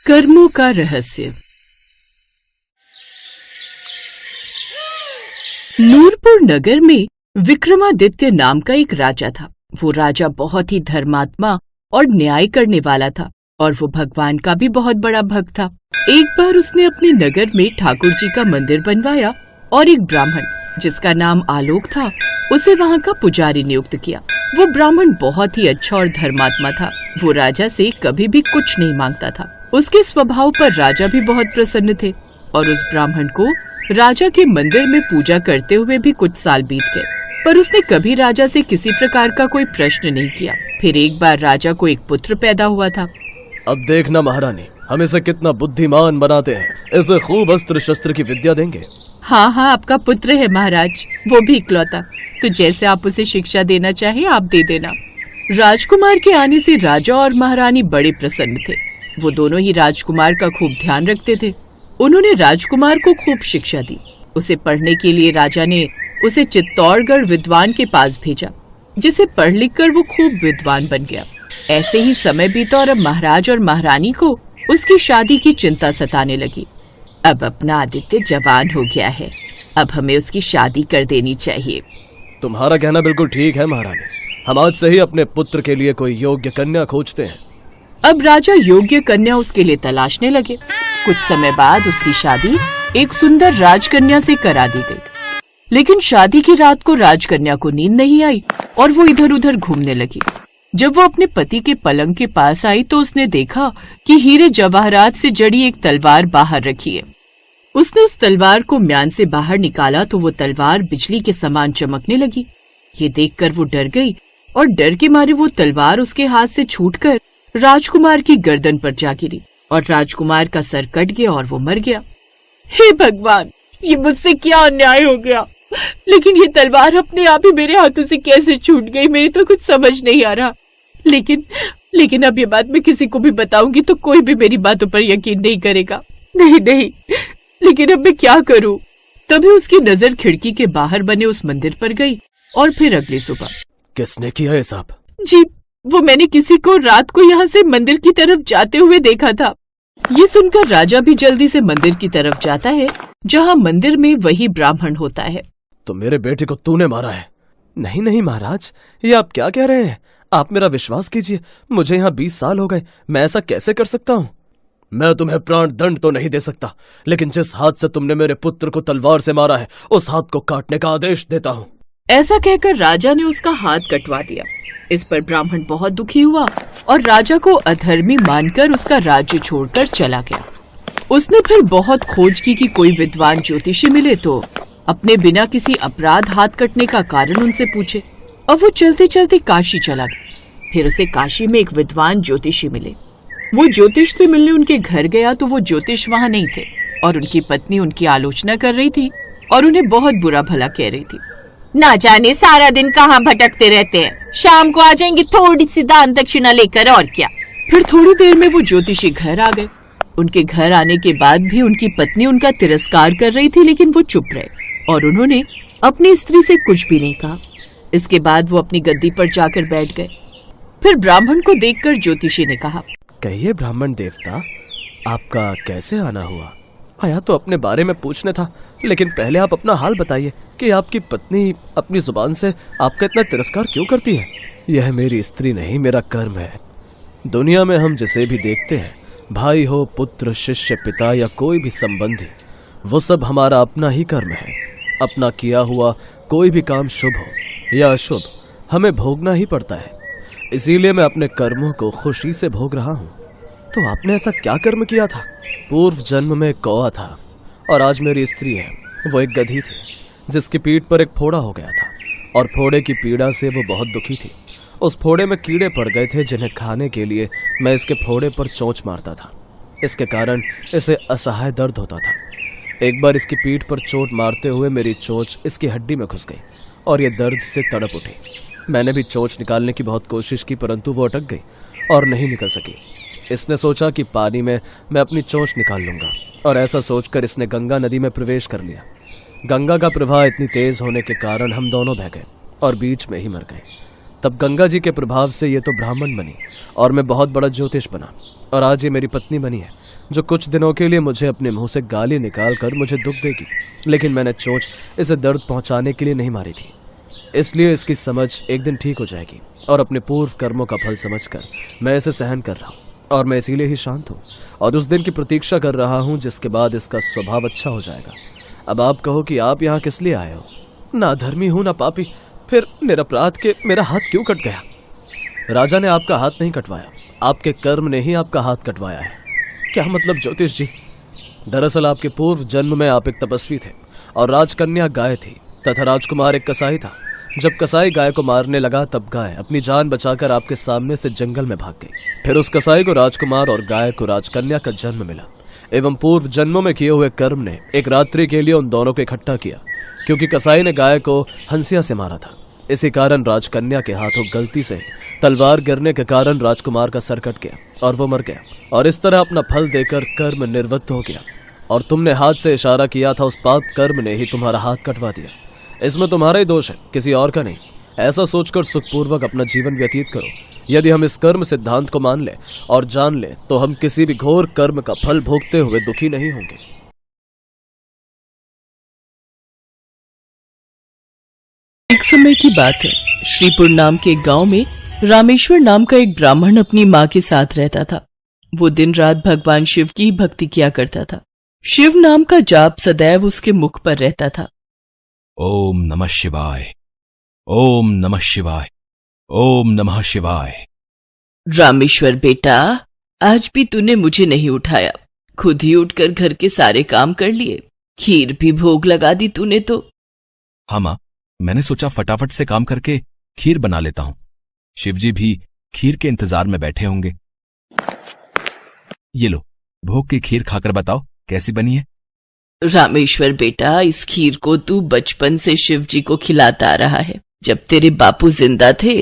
कर्मों का रहस्य। नूरपुर नगर में विक्रमादित्य नाम का एक राजा था। वो राजा बहुत ही धर्मात्मा और न्याय करने वाला था और वो भगवान का भी बहुत बड़ा भक्त था। एक बार उसने अपने नगर में ठाकुर जी का मंदिर बनवाया और एक ब्राह्मण जिसका नाम आलोक था उसे वहाँ का पुजारी नियुक्त किया। वो ब्राह्मण बहुत ही अच्छा और धर्मात्मा था। वो राजा से कभी भी कुछ नहीं मांगता था। उसके स्वभाव पर राजा भी बहुत प्रसन्न थे और उस ब्राह्मण को राजा के मंदिर में पूजा करते हुए भी कुछ साल बीत गए, पर उसने कभी राजा से किसी प्रकार का कोई प्रश्न नहीं किया। फिर एक बार राजा को एक पुत्र पैदा हुआ था। अब देखना महारानी, हम इसे कितना बुद्धिमान बनाते हैं। इसे खूब अस्त्र शस्त्र की विद्या देंगे। हाँ, आपका पुत्र है महाराज, वो भी इकलौता, तो जैसे आप उसे शिक्षा देना चाहे आप दे देना। राजकुमार के आने से राजा और महारानी बड़े प्रसन्न थे। वो दोनों ही राजकुमार का खूब ध्यान रखते थे। उन्होंने राजकुमार को खूब शिक्षा दी। उसे पढ़ने के लिए राजा ने उसे चित्तौड़गढ़ विद्वान के पास भेजा, जिसे पढ़ लिख कर वो खूब विद्वान बन गया। ऐसे ही समय बीता और अब महाराज और महारानी को उसकी शादी की चिंता सताने लगी। अब अपना आदित्य जवान हो गया है, अब हमें उसकी शादी कर देनी चाहिए। तुम्हारा कहना बिल्कुल ठीक है महारानी, हम आज से ही अपने पुत्र के लिए कोई योग्य कन्या खोजते हैं। अब राजा योग्य कन्या उसके लिए तलाशने लगे। कुछ समय बाद उसकी शादी एक सुंदर राजकन्या से करा दी गई। लेकिन शादी की रात को राजकन्या को नींद नहीं आई और वो इधर उधर घूमने लगी। जब वो अपने पति के पलंग के पास आई तो उसने देखा कि हीरे जवाहरात से जड़ी एक तलवार बाहर रखी है। उसने उस तलवार को म्यान से बाहर निकाला तो वो तलवार बिजली के समान चमकने लगी। ये देखकर वो डर गई और डर के मारे वो तलवार उसके हाथ से छूटकर राजकुमार की गर्दन पर जा गिरी और राजकुमार का सर कट गया और वो मर गया। हे भगवान, ये मुझसे क्या अन्याय हो गया। लेकिन ये तलवार अपने आप ही मेरे हाथों से कैसे छूट गई, मेरी तो कुछ समझ नहीं आ रहा। लेकिन अब ये बात मैं किसी को भी बताऊंगी तो कोई भी मेरी बातों पर यकीन नहीं करेगा। नहीं, लेकिन अब मैं क्या करूं? तभी उसकी नजर खिड़की के बाहर बने उस मंदिर पर गई और फिर अगली सुबह। किसने किया ये सब? जी, वो मैंने किसी को रात को यहाँ से मंदिर की तरफ जाते हुए देखा था। ये सुनकर राजा भी जल्दी से मंदिर की तरफ जाता है, जहाँ मंदिर में वही ब्राह्मण होता है। तो मेरे बेटे को तूने मारा है? नहीं महाराज, ये आप क्या कह रहे हैं? आप मेरा विश्वास कीजिए, मुझे यहाँ 20 साल हो गए, मैं ऐसा कैसे कर सकता हूँ? मैं तुम्हें प्राण दंड तो नहीं दे सकता, लेकिन जिस हाथ से तुमने मेरे पुत्र को तलवार से मारा है उस हाथ को काटने का आदेश देता हूँ। ऐसा कहकर राजा ने उसका हाथ कटवा दिया। इस पर ब्राह्मण बहुत दुखी हुआ और राजा को अधर्मी मानकर उसका राज्य छोड़कर चला गया। उसने फिर बहुत खोज की कि कोई विद्वान ज्योतिषी मिले तो अपने बिना किसी अपराध हाथ कटने का कारण उनसे पूछे। और वो चलते चलते काशी चला गया। फिर उसे काशी में एक विद्वान ज्योतिषी मिले। वो ज्योतिष से मिलने उनके घर गया तो वो ज्योतिष वहाँ नहीं थे और उनकी पत्नी उनकी आलोचना कर रही थी और उन्हें बहुत बुरा भला कह रही थी। ना जाने सारा दिन कहाँ भटकते रहते हैं, शाम को आ जाएंगे थोड़ी सी दान दक्षिणा लेकर, और क्या। फिर थोड़ी देर में वो ज्योतिषी घर आ गए। उनके घर आने के बाद भी उनकी पत्नी उनका तिरस्कार कर रही थी, लेकिन वो चुप रहे और उन्होंने अपनी स्त्री से कुछ भी नहीं कहा। इसके बाद वो अपनी गद्दी पर जाकर बैठ गए। फिर ब्राह्मण को देखकर ज्योतिषी ने कहा, कहिए ब्राह्मण देवता, आपका कैसे आना हुआ? आया तो अपने बारे में पूछने था, लेकिन पहले आप अपना हाल बताइए कि आपकी पत्नी अपनी जुबान से आपका इतना तिरस्कार क्यों करती है? यह मेरी स्त्री नहीं, मेरा कर्म है। दुनिया में हम जिसे भी देखते हैं, भाई हो, पुत्र, शिष्य, पिता या कोई भी संबंधी, वो सब हमारा अपना ही कर्म है। अपना किया हुआ कोई भी काम शुभ हो या अशुभ हमें भोगना ही पड़ता है। इसीलिए मैं अपने कर्मों को खुशी से भोग रहा हूँ। तो आपने ऐसा क्या कर्म किया था? पूर्व जन्म में कौआ था और आज मेरी स्त्री है, वो एक गधी थी जिसकी पीठ पर एक फोड़ा हो गया था और फोड़े की पीड़ा से वो बहुत दुखी थी। उस फोड़े में कीड़े पड़ गए थे जिन्हें खाने के लिए मैं इसके फोड़े पर चोंच मारता था। इसके कारण इसे असहाय दर्द होता था। एक बार इसकी पीठ पर चोट मारते हुए मेरी चोंच इसकी हड्डी में घुस गई और ये दर्द से तड़प उठी। मैंने भी चोंच निकालने की बहुत कोशिश की, परंतु वो अटक गई और नहीं निकल सकी। इसने सोचा कि पानी में मैं अपनी चोंच निकाल लूंगा और ऐसा सोचकर इसने गंगा नदी में प्रवेश कर लिया। गंगा का प्रवाह इतनी तेज होने के कारण हम दोनों बह गए और बीच में ही मर गए। तब गंगा जी के प्रभाव से ये तो ब्राह्मण बनी और मैं बहुत बड़ा ज्योतिष बना, और आज ये मेरी पत्नी बनी है, जो कुछ दिनों के लिए मुझे अपने मुंह से गाली निकाल कर मुझे दुख देगी। लेकिन मैंने चोंच इसे दर्द पहुंचाने के लिए नहीं मारी थी, इसलिए इसकी समझ एक दिन ठीक हो जाएगी, और अपने पूर्व कर्मों का फल समझकर मैं इसे सहन कर रहा हूँ, और मैं इसीलिए ही शांत हूँ और उस दिन की प्रतीक्षा कर रहा हूँ जिसके बाद इसका स्वभाव अच्छा हो जाएगा। अब आप कहो कि आप यहाँ किस लिए आए हो? ना धर्मी हूँ ना पापी, फिर निरपराध के मेरा हाथ क्यों कट गया? राजा ने आपका हाथ नहीं कटवाया, आपके कर्म ने ही आपका हाथ कटवाया है। क्या मतलब ज्योतिष जी? दरअसल आपके पूर्व जन्म में आप एक तपस्वी थे और राजकन्या गाय थी तथा राजकुमार एक कसाई था। जब कसाई गाय को मारने लगा तब गाय अपनी जान बचाकर आपके सामने से जंगल में भाग गई। फिर उस कसाई को राजकुमार और गाय को राजकन्या का जन्म मिला, एवं पूर्व जन्मों में किए हुए कर्म ने एक रात्रि के लिए उन दोनों को इकट्ठा किया, क्योंकि कसाई ने गाय को हंसिया से मारा था। इसी कारण राजकन्या के हाथों गलती से तलवार गिरने के कारण राजकुमार का सर कट गया और वो मर गया, और इस तरह अपना फल देकर कर्म निर्वृत्त हो गया। और तुमने हाथ से इशारा किया था, उस पाप कर्म ने ही तुम्हारा हाथ कटवा दिया। इसमें तुम्हारा ही दोष है, किसी और का नहीं। ऐसा सोचकर सुखपूर्वक अपना जीवन व्यतीत करो। यदि हम इस कर्म सिद्धांत को मान ले और जान ले तो हम किसी भी घोर कर्म का फल भोगते हुए दुखी नहीं होंगे। एक समय की बात है, श्रीपुर नाम के एक गांव में रामेश्वर नाम का एक ब्राह्मण अपनी मां के साथ रहता था। वो दिन रात भगवान शिव की भक्ति किया करता था। शिव नाम का जाप सदैव उसके मुख पर रहता था। ओम नमः शिवाय, ओम नमः शिवाय, ओम नमः शिवाय। रामेश्वर बेटा, आज भी तूने मुझे नहीं उठाया, खुद ही उठकर घर के सारे काम कर लिए, खीर भी भोग लगा दी तूने तो। हाँ मां, मैंने सोचा फटाफट से काम करके खीर बना लेता हूं। शिवजी भी खीर के इंतजार में बैठे होंगे। ये लो, भोग की खीर खाकर बताओ कैसी बनी है। रामेश्वर बेटा, इस खीर को तू बचपन से शिवजी को खिलाता आ रहा है। जब तेरे बापू जिंदा थे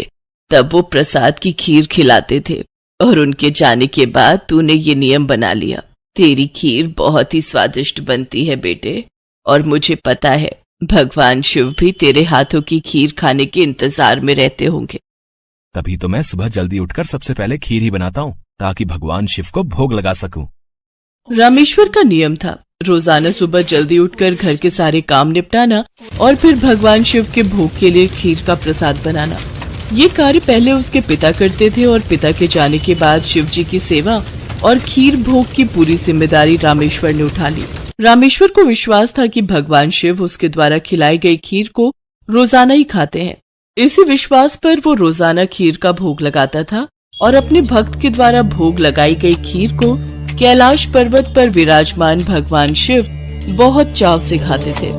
तब वो प्रसाद की खीर खिलाते थे, और उनके जाने के बाद तूने ये नियम बना लिया। तेरी खीर बहुत ही स्वादिष्ट बनती है बेटे, और मुझे पता है भगवान शिव भी तेरे हाथों की खीर खाने के इंतजार में रहते होंगे। तभी तो मैं सुबह जल्दी उठकर सबसे पहले खीर ही बनाता हूँ, ताकि भगवान शिव को भोग लगा सकूं। रामेश्वर का नियम था रोजाना सुबह जल्दी उठकर घर के सारे काम निपटाना और फिर भगवान शिव के भोग के लिए खीर का प्रसाद बनाना। ये कार्य पहले उसके पिता करते थे, और पिता के जाने के बाद शिव जी की सेवा और खीर भोग की पूरी जिम्मेदारी रामेश्वर ने उठा ली। रामेश्वर को विश्वास था कि भगवान शिव उसके द्वारा खिलाई गई खीर को रोजाना ही खाते हैं। इसी विश्वास पर वो रोजाना खीर का भोग लगाता था और अपने भक्त के द्वारा भोग लगाई गई खीर को कैलाश पर्वत पर विराजमान भगवान शिव बहुत चाव से खाते थे।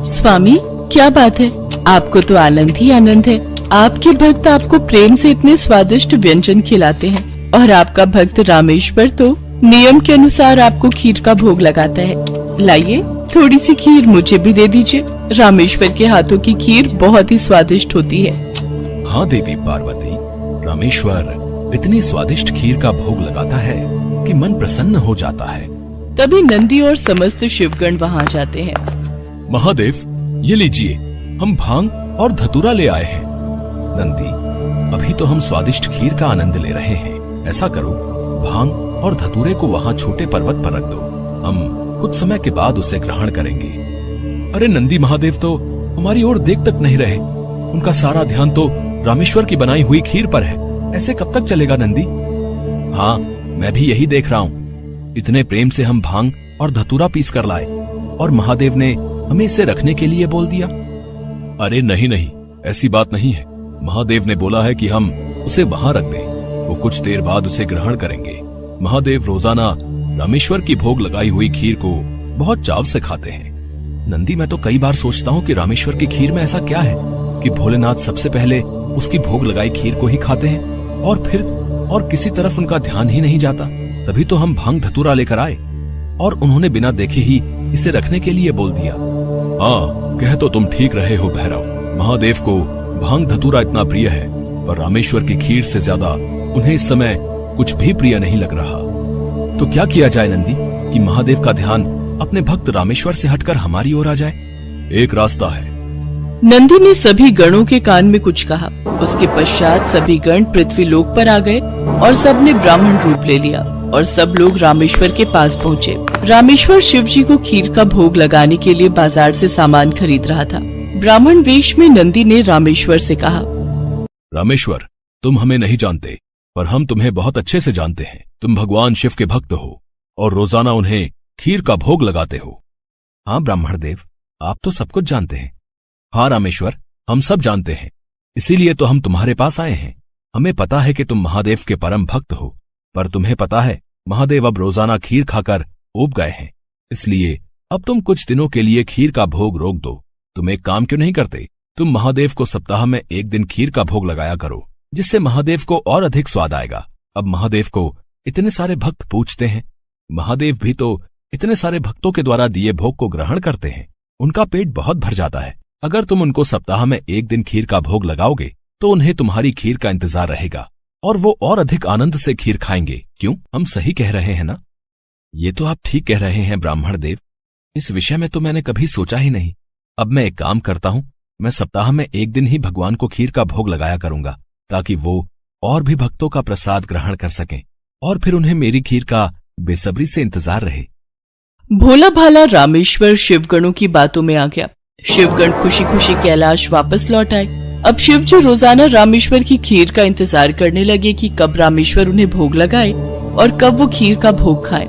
स्वामी, क्या बात है, आपको तो आनंद ही आनंद है। आपके भक्त आपको प्रेम से इतने स्वादिष्ट व्यंजन खिलाते हैं, और आपका भक्त रामेश्वर तो नियम के अनुसार आपको खीर का भोग लगाता है। लाइए, थोड़ी सी खीर मुझे भी दे दीजिए। रामेश्वर के हाथों की खीर बहुत ही स्वादिष्ट होती है। हाँ देवी पार्वती, रामेश्वर इतनी स्वादिष्ट खीर का भोग लगाता है कि मन प्रसन्न हो जाता है। तभी नंदी और समस्त शिवगण वहाँ जाते हैं। महादेव, ये लीजिए, हम भांग और धतूरा ले आए हैं। नंदी, अभी तो हम स्वादिष्ट खीर का आनंद ले रहे हैं। ऐसा करो, भांग और धतूरे को वहाँ छोटे पर्वत पर रख दो, हम कुछ समय के बाद उसे ग्रहण करेंगे। अरे नंदी महादेव तो हमारी ओर देख तक नहीं रहे, उनका सारा ध्यान तो रामेश्वर की बनाई हुई खीर पर है। ऐसे कब तक चलेगा नंदी? हाँ, मैं भी यही देख रहा हूँ। इतने प्रेम से हम भांग और धतूरा पीस कर लाए, और महादेव ने हमें इसे रखने के लिए बोल दिया। अरे नहीं नहीं, ऐसी बात नहीं है। महादेव ने बोला है कि हम उसे वहां रख दें, वो कुछ देर बाद उसे ग्रहण करेंगे। महादेव रोजाना रामेश्वर की भोग लगाई हुई खीर को बहुत चाव से खाते हैं। नंदी, मैं तो कई बार सोचता हूँ कि रामेश्वर की खीर में ऐसा क्या है कि भोलेनाथ सबसे पहले उसकी भोग लगाई खीर को ही खाते हैं, और फिर और किसी तरफ उनका ध्यान ही नहीं जाता। तभी तो हम भांग धतूरा लेकर आए, और उन्होंने बिना देखे ही इसे रखने के लिए बोल दिया। हाँ, कह तो तुम ठीक रहे हो भैरव। महादेव को भांग धतूरा इतना प्रिय है, पर रामेश्वर की खीर से ज्यादा उन्हें इस समय कुछ भी प्रिय नहीं लग रहा। तो क्या किया जाए नंदी कि महादेव का ध्यान अपने भक्त रामेश्वर से हटकर हमारी ओर आ जाए? एक रास्ता है, नंदी ने सभी गणों के कान में कुछ कहा। उसके पश्चात सभी गण पृथ्वी लोक पर आ गए और सब ने ब्राह्मण रूप ले लिया और सब लोग रामेश्वर के पास पहुँचे। रामेश्वर शिव जी को खीर का भोग लगाने के लिए बाजार से सामान खरीद रहा था। ब्राह्मण वेश में नंदी ने रामेश्वर से कहा, रामेश्वर, तुम हमें नहीं जानते, पर हम तुम्हें बहुत अच्छे से जानते हैं। तुम भगवान शिव के भक्त हो और रोजाना उन्हें खीर का भोग लगाते हो। हाँ ब्राह्मण देव, आप तो सब कुछ जानते हैं। हाँ रामेश्वर, हम सब जानते हैं, इसीलिए तो हम तुम्हारे पास आए हैं। हमें पता है कि तुम महादेव के परम भक्त हो, पर तुम्हें पता है महादेव अब रोजाना खीर खाकर ऊब गए हैं, इसलिए अब तुम कुछ दिनों के लिए खीर का भोग रोक दो। तुम एक काम क्यों नहीं करते, तुम महादेव को सप्ताह में एक दिन खीर का भोग लगाया करो, जिससे महादेव को और अधिक स्वाद आएगा। अब महादेव को इतने सारे भक्त पूजते हैं, महादेव भी तो इतने सारे भक्तों के द्वारा दिए भोग को ग्रहण करते हैं, उनका पेट बहुत भर जाता है। अगर तुम उनको सप्ताह में एक दिन खीर का भोग लगाओगे तो उन्हें तुम्हारी खीर का इंतजार रहेगा और वो और अधिक आनंद से खीर खाएंगे। क्यों, हम सही कह रहे हैं ना? ये तो आप ठीक कह रहे हैं ब्राह्मण देव, इस विषय में तो मैंने कभी सोचा ही नहीं। अब मैं एक काम करता हूं, मैं सप्ताह में एक दिन ही भगवान को खीर का भोग लगाया करूंगा, ताकि वो और भी भक्तों का प्रसाद ग्रहण कर सकें और फिर उन्हें मेरी खीर का बेसब्री से इंतजार रहे। भोला भाला रामेश्वर शिवगणों की बातों में आ गया। शिवगण खुशी खुशी कैलाश वापस लौट आए। अब शिव जी रोजाना रामेश्वर की खीर का इंतजार करने लगे कि कब रामेश्वर उन्हें भोग लगाए और कब वो खीर का भोग खाए।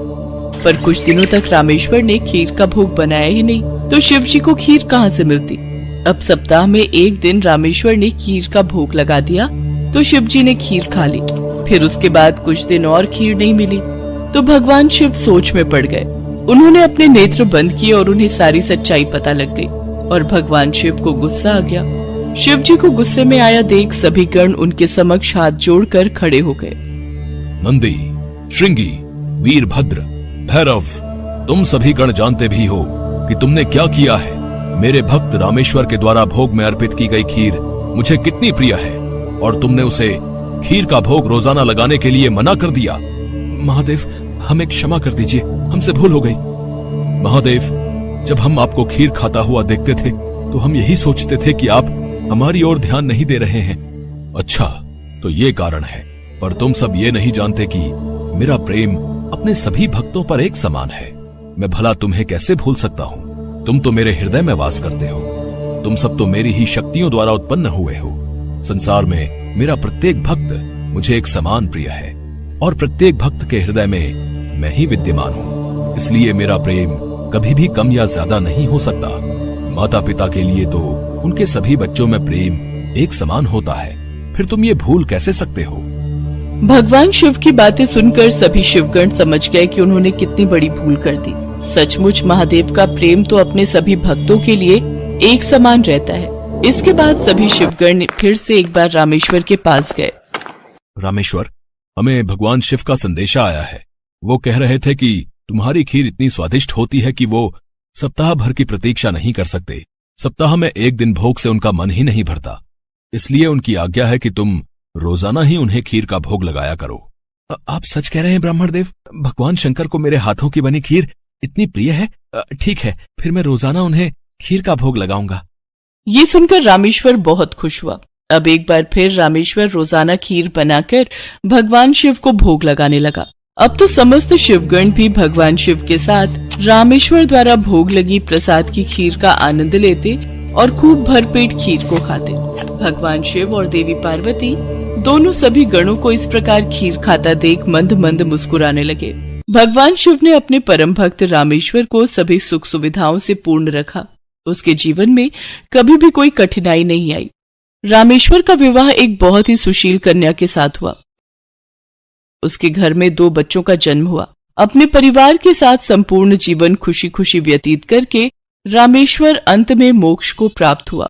पर कुछ दिनों तक रामेश्वर ने खीर का भोग बनाया ही नहीं, तो शिव जी को खीर कहाँ से मिलती। अब सप्ताह में एक दिन रामेश्वर ने खीर का भोग लगा दिया तो शिव जी ने खीर खा ली। फिर उसके बाद कुछ दिन और खीर नहीं मिली तो भगवान शिव सोच में पड़ गए। उन्होंने अपने नेत्र बंद किए और उन्हें सारी सच्चाई पता लग गई और भगवान शिव को गुस्सा आ गया। शिव जी को गुस्से में आया देख सभी गण उनके समक्ष हाथ जोड़कर खड़े हो गए। नंदी, श्रृंगी, वीरभद्र, भैरव, तुम सभी गण जानते भी हो कि तुमने क्या किया है। मेरे भक्त रामेश्वर के द्वारा भोग में अर्पित की गई खीर मुझे कितनी प्रिय है और तुमने उसे खीर का भोग रोजाना लगाने के लिए मना कर दिया। महादेव, हमें क्षमा कर दीजिए, हमसे भूल हो गई। महादेव, जब हम आपको खीर खाता हुआ देखते थे तो हम यही सोचते थे कि आप हमारी ओर ध्यान नहीं दे रहे हैं। अच्छा, तो ये कारण है, पर तुम सब ये नहीं जानते कि मेरा प्रेम अपने सभी भक्तों पर एक समान है। मैं भला तुम्हें कैसे भूल सकता हूँ? तुम तो मेरे हृदय में वास करते हो, तुम सब तो मेरी ही शक्तियों द्वारा उत्पन्न हुए हो। संसार में मेरा प्रत्येक भक्त मुझे एक समान प्रिय है और प्रत्येक भक्त के हृदय में मैं ही विद्यमान हूँ, इसलिए मेरा प्रेम कभी भी कम या ज्यादा नहीं हो सकता। माता पिता के लिए तो उनके सभी बच्चों में प्रेम एक समान होता है, फिर तुम ये भूल कैसे सकते हो? भगवान शिव की बातें सुनकर सभी शिवगण समझ गए कि उन्होंने कितनी बड़ी भूल कर दी। सचमुच महादेव का प्रेम तो अपने सभी भक्तों के लिए एक समान रहता है। इसके बाद सभी शिवगण फिर से एक बार रामेश्वर के पास गए। रामेश्वर, हमें भगवान शिव का संदेशा आया है। वो कह रहे थे कि तुम्हारी खीर इतनी स्वादिष्ट होती है कि वो सप्ताह भर की प्रतीक्षा नहीं कर सकते। सप्ताह में एक दिन भोग से उनका मन ही नहीं भरता, इसलिए उनकी आज्ञा है कि तुम रोजाना ही उन्हें खीर का भोग लगाया करो। आप सच कह रहे हैं ब्राह्मण देव, भगवान शंकर को मेरे हाथों की बनी खीर इतनी प्रिय है। ठीक है, फिर मैं रोजाना उन्हें खीर का भोग लगाऊंगा। ये सुनकर रामेश्वर बहुत खुश हुआ। अब एक बार फिर रामेश्वर रोजाना खीर बनाकर भगवान शिव को भोग लगाने लगा। अब तो समस्त शिवगण भी भगवान शिव के साथ रामेश्वर द्वारा भोग लगी प्रसाद की खीर का आनंद लेते और खूब भरपेट खीर को खाते। भगवान शिव और देवी पार्वती दोनों सभी गणों को इस प्रकार खीर खाता देख मंद मंद मुस्कुराने लगे। भगवान शिव ने अपने परम भक्त रामेश्वर को सभी सुख सुविधाओं से पूर्ण रखा। उसके जीवन में कभी भी कोई कठिनाई नहीं आई। रामेश्वर का विवाह एक बहुत ही सुशील कन्या के साथ हुआ। उसके घर में 2 बच्चों का जन्म हुआ। अपने परिवार के साथ संपूर्ण जीवन खुशी खुशी व्यतीत करके रामेश्वर अंत में मोक्ष को प्राप्त हुआ।